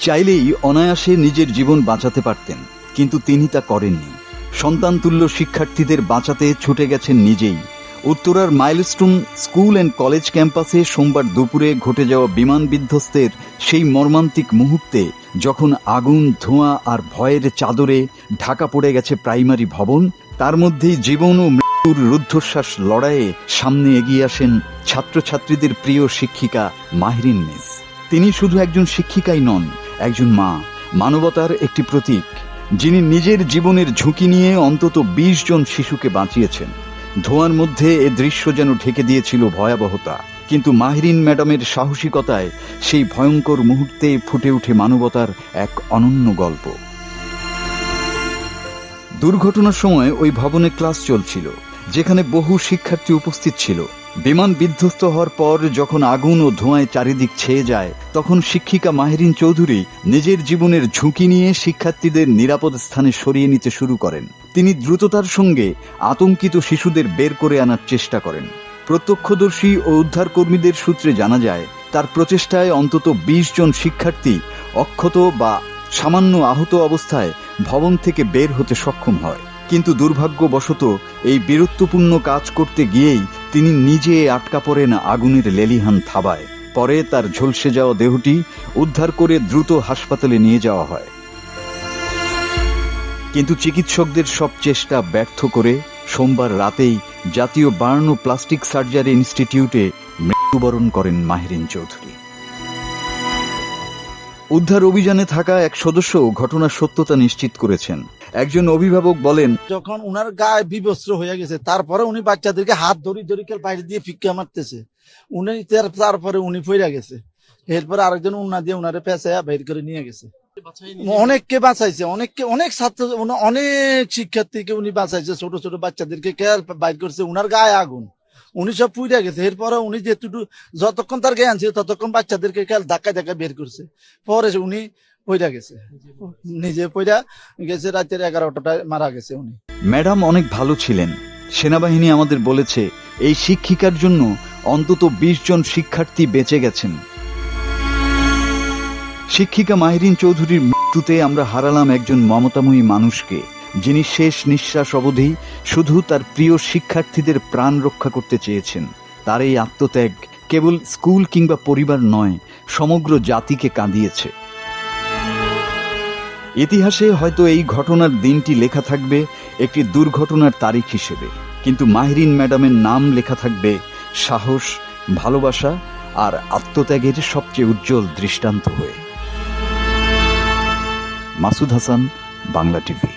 চাইলেই অনায়াসে নিজের জীবন বাঁচাতে পারতেন, কিন্তু তিনি তা করেননি। সন্তানতুল্য শিক্ষার্থীদের বাঁচাতে ছুটে গেছেন নিজেই। উত্তরার মাইলস্টোন স্কুল অ্যান্ড কলেজ ক্যাম্পাসে সোমবার দুপুরে ঘটে যাওয়া বিমান বিধ্বস্তের সেই মর্মান্তিক মুহূর্তে, যখন আগুন, ধোঁয়া আর ভয়ের চাদরে ঢাকা পড়ে গেছে প্রাইমারি ভবন, তার মধ্যেই জীবন ও মৃত্যুর রুদ্ধশ্বাস লড়াইয়ে সামনে এগিয়ে আসেন ছাত্রছাত্রীদের প্রিয় শিক্ষিকা মাহরিন মিস। তিনি শুধু একজন শিক্ষিকাই নন, একজন মা, মানবতার একটি প্রতীক, যিনি নিজের জীবনের ঝুঁকি নিয়ে অন্তত ২০ জন শিশুকে বাঁচিয়েছেন। ধোঁয়ার মধ্যে এ দৃশ্য যেন ঢেকে দিয়েছিল ভয়াবহতা, কিন্তু মাহরিন ম্যাডামের সাহসিকতায় সেই ভয়ঙ্কর মুহূর্তে ফুটে ওঠে মানবতার এক অনন্য গল্প। দুর্ঘটনার সময় ওই ভবনে ক্লাস চলছিল, যেখানে বহু শিক্ষার্থী উপস্থিত ছিল। বিমান বিধ্বস্ত হওয়ার পর যখন আগুন ও ধোঁয়ায় চারিদিক ছেয়ে যায়, তখন শিক্ষিকা মাহরিন চৌধুরী নিজের জীবনের ঝুঁকি নিয়ে শিক্ষার্থীদের নিরাপদ স্থানে সরিয়ে নিতে শুরু করেন। তিনি দ্রুততার সঙ্গে আতঙ্কিত শিশুদের বের করে আনার চেষ্টা করেন। প্রত্যক্ষদর্শী ও উদ্ধারকর্মীদের সূত্রে জানা যায়, তার প্রচেষ্টায় অন্তত ২০ জন শিক্ষার্থী অক্ষত বা সামান্য আহত অবস্থায় ভবন থেকে বের হতে সক্ষম হয়। কিন্তু দুর্ভাগ্যবশত এই বীরত্বপূর্ণ কাজ করতে গিয়েই তিনি নিজে আটকা পড়েন আগুনের লেলিহান থাবায়। পরে তার ঝলসে যাওয়া দেহটি উদ্ধার করে দ্রুত হাসপাতালে নিয়ে যাওয়া হয়, কিন্তু চিকিৎসকদের সব চেষ্টা ব্যর্থ করে সোমবার রাতেই জাতীয় বার্ন ও প্লাস্টিক সার্জারি ইনস্টিটিউটে মৃত্যুবরণ করেন মাহরিন চৌধুরী। উদ্ধার অভিযানে থাকা এক সদস্য ঘটনার সত্যতা নিশ্চিত করেছেন। একজন অভিভাবক বলেন, যখন উনার গায়ে বিবস্ত্র হয়ে গেছে, তারপরে উনি বাচ্চাদেরকে হাত ধরি বাইরে দিয়ে ফিক্কা মারতেছে, উনি তারপরে উনি পইরা গেছে। এরপরে আরেকজন উন্না দিয়ে উনারে পেঁচাইয়া বের করে নিয়ে গেছে। অনেককে বাঁচাইছে, অনেক ছাত্র, অনেক শিক্ষার্থীকে উনি বাঁচাইছে, ছোট ছোট বাচ্চাদেরকে বাইর করছে। উনার গায়ে আগুন, উনি সব পুইরা গেছে। এরপরে উনি যতক্ষণ তার জ্ঞান ছিল ততক্ষণ বাচ্চাদেরকে ধাক্কা বের করছে। পরে উনি পইরা গেছে, নিজে পইরা গেছে। রাতের 11টায় মারা গেছে উনি। ম্যাডাম অনেক ভালো ছিলেন। সেনাবাহিনী আমাদের বলেছে, এই শিক্ষিকার জন্য অন্তত ২০ জন শিক্ষার্থী বেঁচে গেছেন। শিক্ষিকা মাহরিন চৌধুরীর মৃত্যুতে আমরা হারালাম একজন মমতাময়ী মানুষকে, যিনি শেষ নিঃশ্বাস অবধি শুধু তার প্রিয় শিক্ষার্থীদের প্রাণ রক্ষা করতে চেয়েছেন। তার এই আত্মত্যাগ কেবল স্কুল কিংবা পরিবার নয়, সমগ্র জাতিকে কাঁদিয়েছে। ইতিহাসে হয়তো এই ঘটনার দিনটি লেখা থাকবে একটি দুর্ঘটনার তারিখ হিসেবে, কিন্তু মাহরিন ম্যাডামের নাম লেখা থাকবে সাহস, ভালোবাসা আর আত্মত্যাগের সবচেয়ে উজ্জ্বল দৃষ্টান্ত হয়ে। মাসুদ হাসান, বাংলা টিভি।